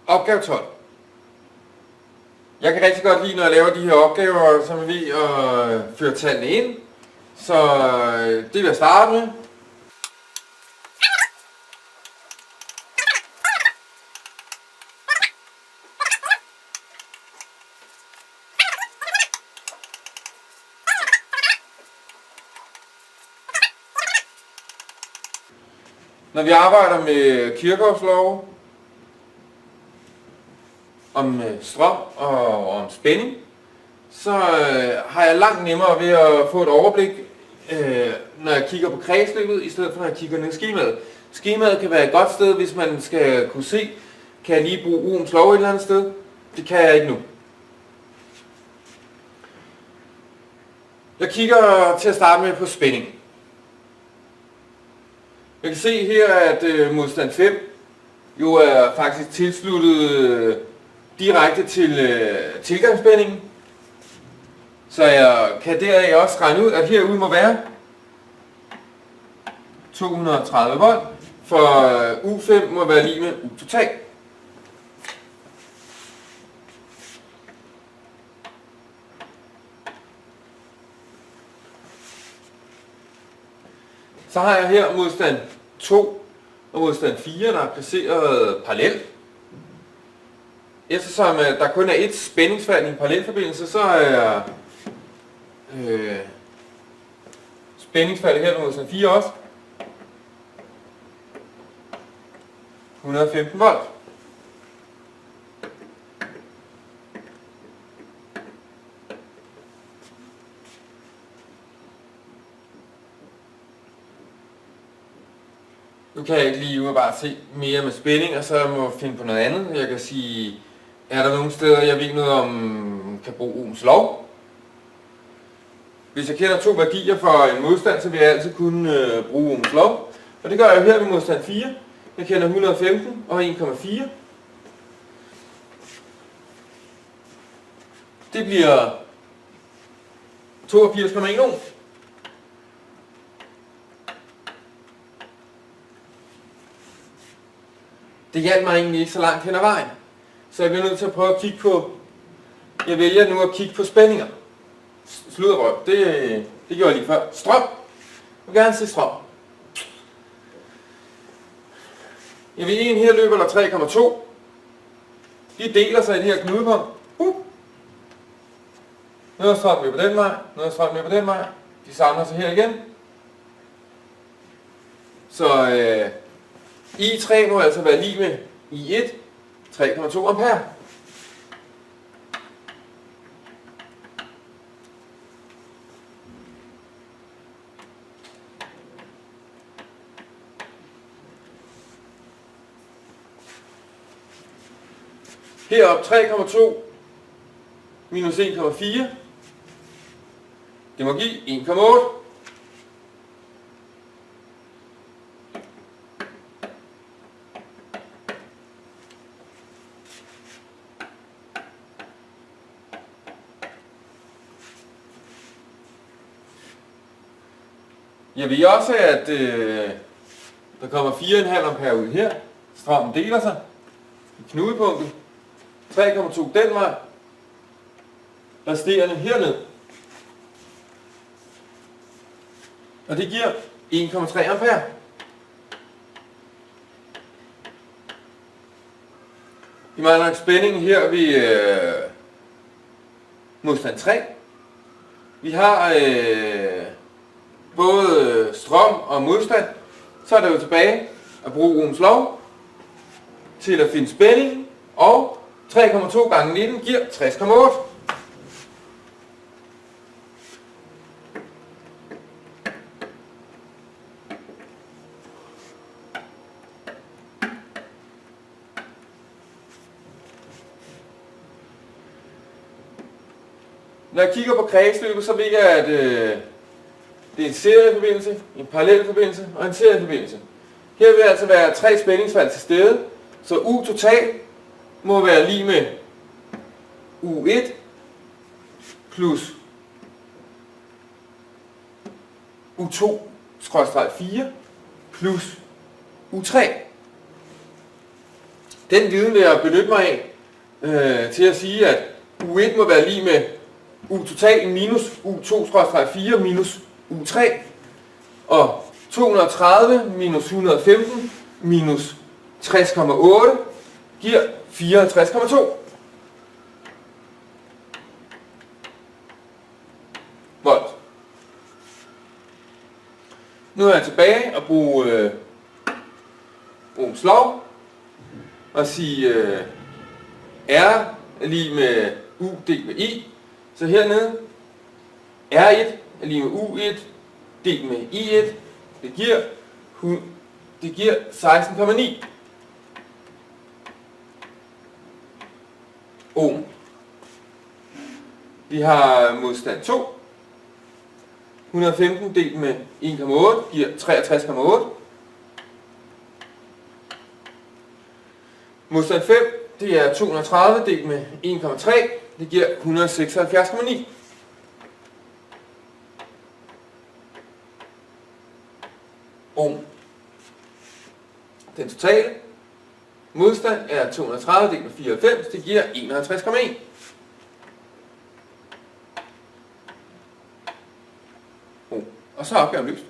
Opgave 12. Jeg kan rigtig godt lide, når jeg laver de her opgaver, som er ved at føre tallene ind. Så det vil jeg starte med. Når vi arbejder med Kirchhoffs lov, om strøm og om spænding, så har jeg langt nemmere ved at få et overblik, når jeg kigger på kredsløbet, i stedet for når jeg kigger ned i skemaet. Skemaet kan være et godt sted, hvis man skal kunne se, kan jeg lige bruge Ohms lov et eller andet sted? Det kan jeg ikke nu. Jeg kigger til at starte med på spænding. Jeg kan se her, at modstand 5 jo er faktisk tilsluttet direkte til tilgangsspændingen. Så jeg kan deraf også regne ud, at herude må være 230 volt, for U5 må være lig med U total. Så har jeg her modstand 2 og modstand 4, der er placeret parallelt. Eftersom der kun er et spændingsfald i en parallelforbindelse, så er spændingsfaldet her på modstand 4 også 115 volt. Nu kan jeg ikke lige umiddelbart se mere med spænding, og så må jeg finde på noget andet. Jeg kan sige, er der nogle steder, jeg ved noget om, kan bruge Ohms lov? Hvis jeg kender to værdier for en modstand, så vil jeg altid kunne bruge Ohms lov. Og det gør jeg her med modstand 4. Jeg kender 115 og 1,4. Det bliver 82,1 ohm. Det hjalp mig egentlig ikke så langt hen ad vejen. Så jeg bliver nødt til at prøve at kigge på, jeg vælger nu at kigge på spændinger. Sludderrøv, det gjorde jeg lige før. Strøm. Jeg vil gerne se strøm. Jeg vil en her løber der 3,2. De deler sig i det her knudepunkt. Noget af strøm løber den vej, noget af strøm løber den vej. De samler sig her igen. Så I3 må altså være lig med I1, 3,2 ampere. Heroppe 3,2 minus 1,4. Det må give 1,8. Jeg ved også, at der kommer 4,5 ampere ud her. Strømmen deler sig i knudepunktet. 3,2 den vej. Resterende herned. Og det giver 1,3 ampere. Vi mangler spændingen her ved modstand 3. Vi har både strøm og modstand. Så er det jo tilbage at bruge Ohms lov til at finde spænding, og 3,2 gange 19 giver 60,8. Når jeg kigger på kredsløbet, så ved jeg, at det er en serieforbindelse, en parallelforbindelse og en serieforbindelse. Her vil altså være 3 spændingsfald til stede, så U total må være lig med U1 plus U2/4 plus U3. Den viden vil jeg benytte mig af til at sige, at U1 må være lige med U total minus U2/4 minus U3, og 230 minus 115 minus 60,8 giver 54,2 volt. Nu er jeg tilbage og bruge Ohms lov og sige R er lige med U delt med I. Så hernede R1 er lige med U1 delt med I1. Det giver 16,9 ohm. Vi har modstand 2. 115 delt med 1,8 giver 63,8. Modstand 5, det er 230 delt med 1,3, det giver 176,9. Ohm. Den totale modstand er 230 delt med 94, det giver 51,1. Og så er opgaven løst.